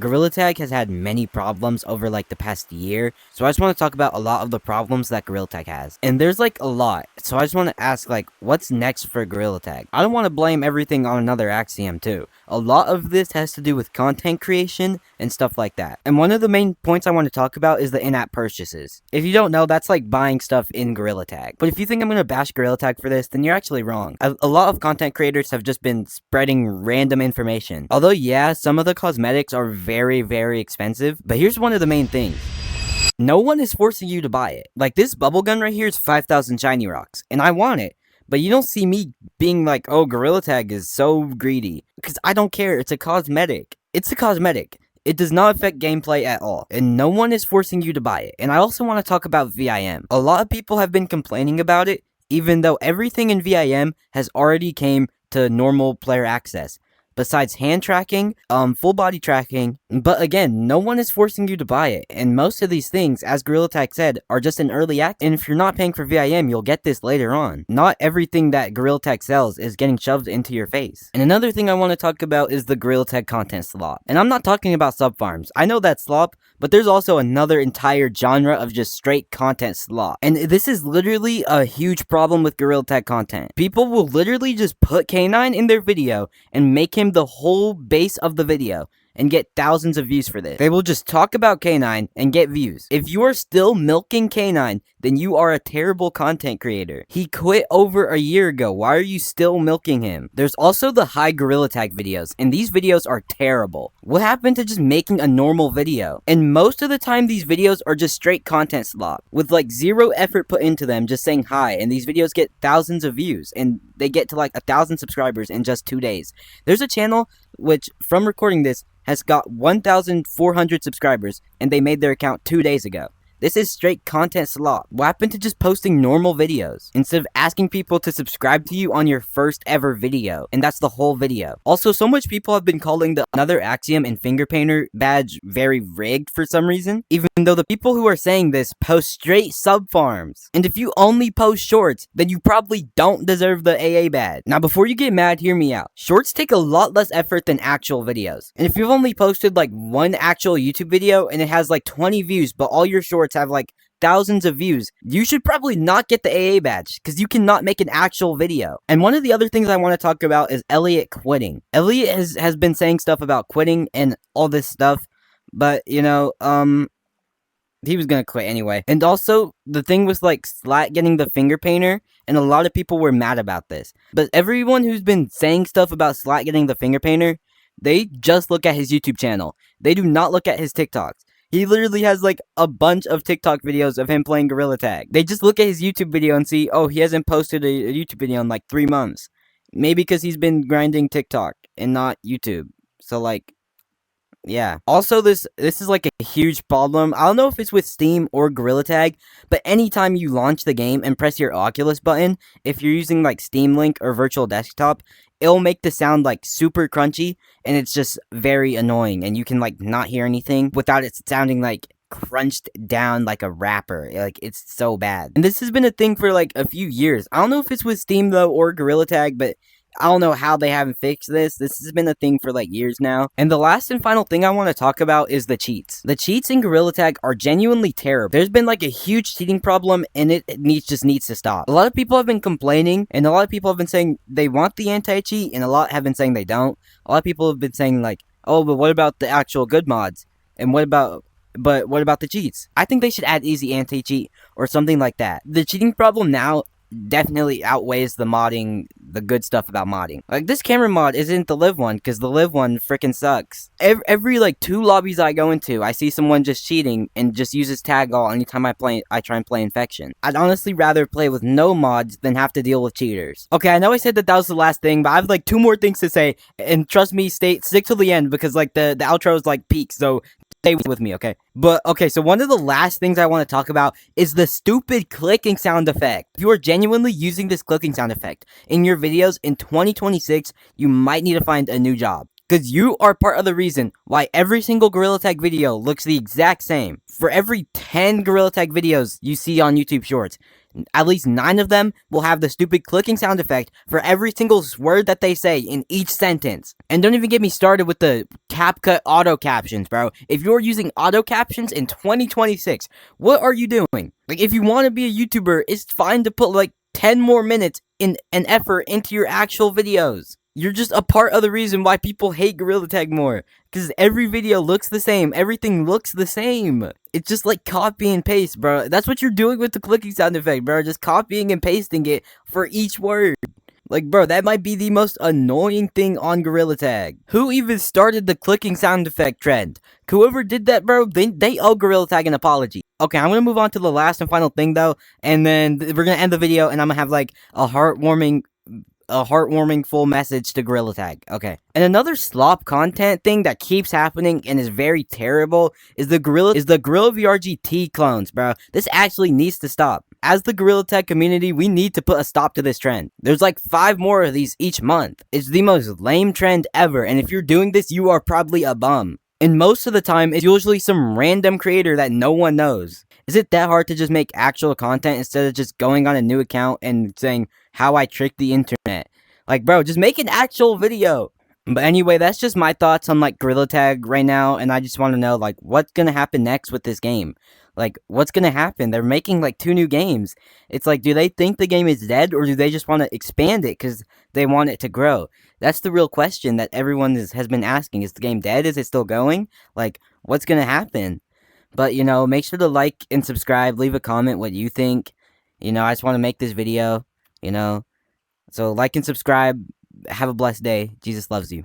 Gorilla Tag has had many problems over like the past year, so I just want to talk about a lot of the problems that Gorilla Tag has. And there's like a lot, so I just want to ask like, what's next for Gorilla Tag? I don't want to blame everything on another Axiom too. A lot of this has to do with content creation and stuff like that. And one of the main points I want to talk about is the in-app purchases. If you don't know, that's like buying stuff in Gorilla Tag. But if you think I'm going to bash Gorilla Tag for this, then you're actually wrong. A lot of content creators have just been spreading random information. Although yeah, some of the cosmetics are very expensive, but here's one of the main things. No one is forcing you to buy it. Like this bubble gun right here is 5,000 shiny rocks, and I want it. But you don't see me being like, oh, Gorilla Tag is so greedy. Because I don't care, it's a cosmetic. It's a cosmetic. It does not affect gameplay at all, and no one is forcing you to buy it. And I also want to talk about VIM. A lot of people have been complaining about it, even though everything in VIM has already came to normal player access. Besides hand tracking, full body tracking, but again, no one is forcing you to buy it, and most of these things, as Gorilla Tag said, are just an early access, and if you're not paying for VIM, you'll get this later on. Not everything that Gorilla Tag sells is getting shoved into your face. And another thing I want to talk about is the Gorilla Tag content slop. And I'm not talking about sub farms. I know that's slop, but there's also another entire genre of just straight content slop. And this is literally a huge problem with Gorilla Tag content. People will literally just put K9 in their video and make him the whole base of the video and get thousands of views for this. They will just talk about K9 and get views. If you are still milking K9, then you are a terrible content creator. He quit over a year ago. Why are you still milking him? There's also the high Gorilla Tag videos, and these videos are terrible. What happened to just making a normal video? And most of the time, these videos are just straight content slop, with like zero effort put into them, just saying hi, and these videos get thousands of views, and they get to like 1,000 subscribers in just 2 days. There's a channel which, from recording this, has got 1,400 subscribers, and they made their account 2 days ago. This is straight content slop. What happened to just posting normal videos instead of asking people to subscribe to you on your first ever video? And that's the whole video. Also, so much people have been calling the Another Axiom and Finger Painter badge very rigged for some reason, even though the people who are saying this post straight sub farms. And if you only post shorts, then you probably don't deserve the AA badge. Now, before you get mad, hear me out. Shorts take a lot less effort than actual videos. And if you've only posted like one actual YouTube video and it has like 20 views, but all your shorts have like thousands of views, you should probably not get the AA badge, because you cannot make an actual video. And one of the other things I want to talk about is Elliot quitting. Elliot has been saying stuff about quitting and all this stuff, but you know, he was gonna quit anyway. And also, the thing was like Slat getting the finger painter, and a lot of people were mad about this. But everyone who's been saying stuff about Slat getting the finger painter, they just look at his YouTube channel. They do not look at his TikToks. He literally has like a bunch of TikTok videos of him playing Gorilla Tag. They just look at his YouTube video and see, oh, he hasn't posted a YouTube video in like 3 months. Maybe because he's been grinding TikTok and not YouTube. So like, yeah. Also, this is like a huge problem. I don't know if it's with Steam or Gorilla Tag, but anytime you launch the game and press your Oculus button, if you're using like Steam Link or Virtual Desktop, it'll make the sound like super crunchy, and it's just very annoying, and you can like not hear anything without it sounding like crunched down like a rapper. Like, it's so bad. And this has been a thing for like a few years. I don't know if it's with Steam though or Gorilla Tag, but I don't know how they haven't fixed this. This has been a thing for like years now. And the last and final thing I want to talk about is the cheats. The cheats in Gorilla Tag are genuinely terrible. There's been like a huge cheating problem, and it just needs to stop. A lot of people have been complaining, and a lot of people have been saying they want the anti-cheat, and a lot have been saying they don't. A lot of people have been saying like, oh, but what about the actual good mods? And what about the cheats? I think they should add easy anti-cheat or something like that. The cheating problem now definitely outweighs the good stuff about modding. Like, this camera mod isn't the live one, because the live one freaking sucks. Every like 2 lobbies I go into, I see someone just cheating and just uses tag all anytime I try and play Infection. I'd honestly rather play with no mods than have to deal with cheaters. Okay, I know I said that was the last thing, but I have like 2 more things to say, and trust me, stick till the end, because like the outro is like peak, so stay with me, okay? But, okay, so one of the last things I want to talk about is the stupid clicking sound effect. If you are genuinely using this clicking sound effect in your videos in 2026, you might need to find a new job. Because you are part of the reason why every single Gorilla Tag video looks the exact same. For every 10 Gorilla Tag videos you see on YouTube Shorts, At least 9 of them will have the stupid clicking sound effect for every single word that they say in each sentence. And don't even get me started with the CapCut auto captions, bro. If you're using auto captions in 2026, what are you doing? Like, if you want to be a YouTuber, it's fine to put like 10 more minutes in an effort into your actual videos. You're just a part of the reason why people hate Gorilla Tag more. Because every video looks the same. Everything looks the same. It's just like copy and paste, bro. That's what you're doing with the clicking sound effect, bro. Just copying and pasting it for each word. Like, bro, that might be the most annoying thing on Gorilla Tag. Who even started the clicking sound effect trend? Whoever did that, bro, they owe Gorilla Tag an apology. Okay, I'm gonna move on to the last and final thing, though, and then we're gonna end the video, and I'm gonna have, like, a heartwarming full message to Gorilla Tag. Okay. And another slop content thing that keeps happening and is very terrible is the Gorilla VRGT clones, bro. This actually needs to stop. As the Gorilla Tag community, we need to put a stop to this trend. There's like 5 more of these each month. It's the most lame trend ever, and if you're doing this, you are probably a bum. And most of the time, it's usually some random creator that no one knows. Is it that hard to just make actual content instead of just going on a new account and saying how I tricked the internet? Like, bro, just make an actual video. But anyway, that's just my thoughts on, like, Gorilla Tag right now, and I just want to know, like, what's gonna happen next with this game? Like, what's gonna happen? They're making, like, 2 new games. It's like, do they think the game is dead, or do they just want to expand it because they want it to grow? That's the real question that everyone has been asking. Is the game dead? Is it still going? Like, what's gonna happen? But, you know, make sure to like and subscribe. Leave a comment what you think. You know, I just want to make this video, you know. So, like and subscribe. Have a blessed day. Jesus loves you.